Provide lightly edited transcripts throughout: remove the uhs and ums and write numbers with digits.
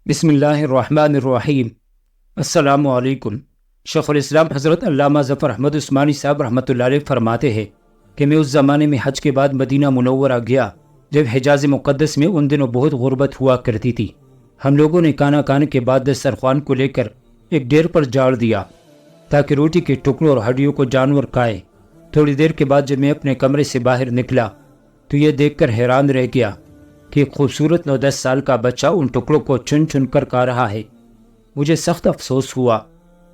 بسم اللہ الرحمن الرحیم۔ السلام علیکم۔ شیخ الاسلام حضرت علامہ ظفر احمد عثمانی صاحب رحمۃ اللہ علیہ فرماتے ہیں کہ میں اس زمانے میں حج کے بعد مدینہ منورہ گیا جب حجاز مقدس میں ان دنوں بہت غربت ہوا کرتی تھی۔ ہم لوگوں نے کھانا کھانے کے بعد دسترخوان کو لے کر ایک ڈیر پر جاڑ دیا تاکہ روٹی کے ٹکڑوں اور ہڈیوں کو جانور کھائے۔ تھوڑی دیر کے بعد جب میں اپنے کمرے سے باہر نکلا تو یہ دیکھ کر حیران رہ گیا کہ ایک خوبصورت 9-10 سال کا بچہ ان ٹکڑوں کو چن چن کر کھا رہا ہے۔ مجھے سخت افسوس ہوا۔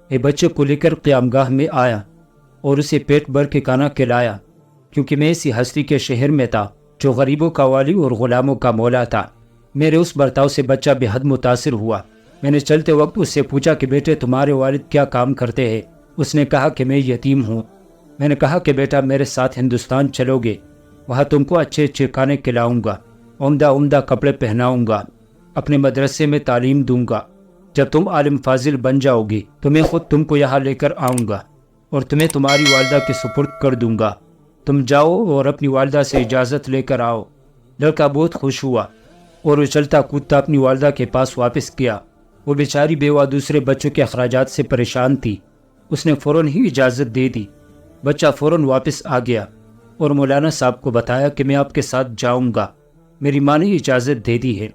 میں بچے کو لے کر قیام گاہ میں آیا اور اسے پیٹ بھر کے کھانا کھلایا، کیونکہ میں اسی ہستی کے شہر میں تھا جو غریبوں کا والی اور غلاموں کا مولا تھا۔ میرے اس برتاؤ سے بچہ بے حد متاثر ہوا۔ میں نے چلتے وقت اس سے پوچھا کہ بیٹے تمہارے والد کیا کام کرتے ہیں؟ اس نے کہا کہ میں یتیم ہوں۔ میں نے کہا کہ بیٹا میرے ساتھ ہندوستان چلو گے، وہاں تم کو اچھے اچھے کھانے کھلاؤں گا، عمدہ کپڑے پہناؤں گا، اپنے مدرسے میں تعلیم دوں گا۔ جب تم عالم فاضل بن جاؤ گی تو میں خود تم کو یہاں لے کر آؤں گا اور تمہیں تمہاری والدہ کے سپرد کر دوں گا۔ تم جاؤ اور اپنی والدہ سے اجازت لے کر آؤ۔ لڑکا بہت خوش ہوا اور وہ چلتا کودتا اپنی والدہ کے پاس واپس گیا۔ وہ بیچاری بیوہ دوسرے بچوں کے اخراجات سے پریشان تھی۔ اس نے فوراً ہی اجازت دے دی۔ بچہ فوراً واپس آ گیا اور مولانا صاحب کو بتایا کہ میں آپ کے ساتھ جاؤں گا، میری ماں نے اجازت دے دی ہے۔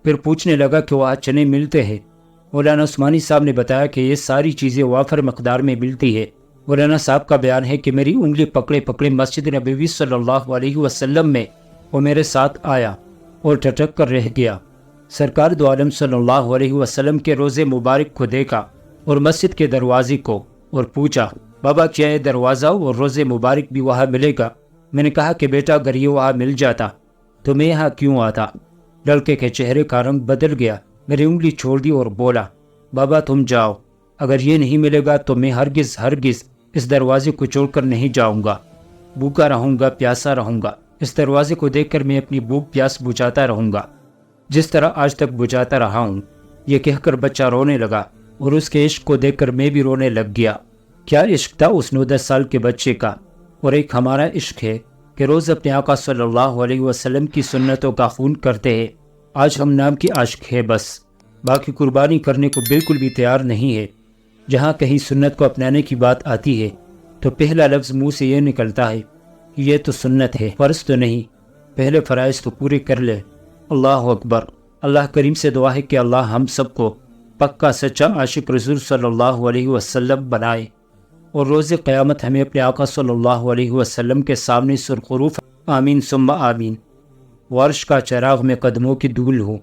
پھر پوچھنے لگا کہ وہاں چنے ملتے ہیں؟ مولانا عثمانی صاحب نے بتایا کہ یہ ساری چیزیں وافر مقدار میں ملتی ہے۔ مولانا صاحب کا بیان ہے کہ میری انگلی پکڑے پکڑے مسجد نبوی صلی اللہ علیہ وسلم میں وہ میرے ساتھ آیا اور ٹھٹک کر رہ گیا۔ سرکار دو عالم صلی اللہ علیہ وسلم کے روزے مبارک کو دیکھا اور مسجد کے دروازے کو، اور پوچھا بابا کیا یہ دروازہ اور روزے مبارک بھی وہاں ملے گا؟ میں نے کہا کہ بیٹا اگر یہ وہاں مل جاتا تو میں یہاں کیوں آتا؟ لڑکے کے چہرے کا رنگ بدل گیا۔ میری انگلی چھوڑ دی اور بولا بابا تم جاؤ، اگر یہ نہیں ملے گا تو میں ہرگز اس دروازے کو چھوڑ کر نہیں جاؤں گا۔ بھوکا رہوں گا، پیاسا رہوں گا، اس دروازے کو دیکھ کر میں اپنی بھوک پیاس بجھاتا رہوں گا جس طرح آج تک بجھاتا رہا ہوں۔ یہ کہہ کر بچہ رونے لگا اور اس کے عشق کو دیکھ کر میں بھی رونے لگ گیا۔ کیا عشق تھا اس 9-10 سال کے بچے کا، اور ایک ہمارا عشق ہے کہ روز اپنے آقا صلی اللہ علیہ وسلم کی سنتوں کا خون کرتے ہیں۔ آج ہم نام کی عاشق ہے بس، باقی قربانی کرنے کو بالکل بھی تیار نہیں ہے۔ جہاں کہیں سنت کو اپنانے کی بات آتی ہے تو پہلا لفظ منہ سے یہ نکلتا ہے کہ یہ تو سنت ہے، فرض تو نہیں، پہلے فرائض تو پورے کر لے۔ اللہ اکبر۔ اللہ کریم سے دعا ہے کہ اللہ ہم سب کو پکا سچا عاشق رسول صلی اللہ علیہ وسلم بنائے اور روز قیامت ہمیں اپنے آقا صلی اللہ علیہ وسلم کے سامنے سرخروف آمین ثم آمین۔ وارش کا چراغ میں قدموں کی دھول ہو،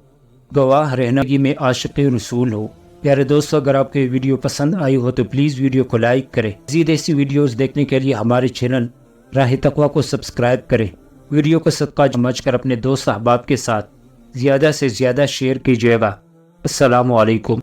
گواہ رہنگی میں عاشق رسول ہو۔ پیارے دوستو، اگر آپ کو یہ ویڈیو پسند آئی ہو تو پلیز ویڈیو کو لائک کریں۔ مزید ایسی ویڈیوز دیکھنے کے لیے ہمارے چینل راہ تقویٰ کو سبسکرائب کریں۔ ویڈیو کو صدقہ سمجھ کر اپنے دوست احباب کے ساتھ زیادہ سے زیادہ شیئر کیجیے گا۔ السلام علیکم۔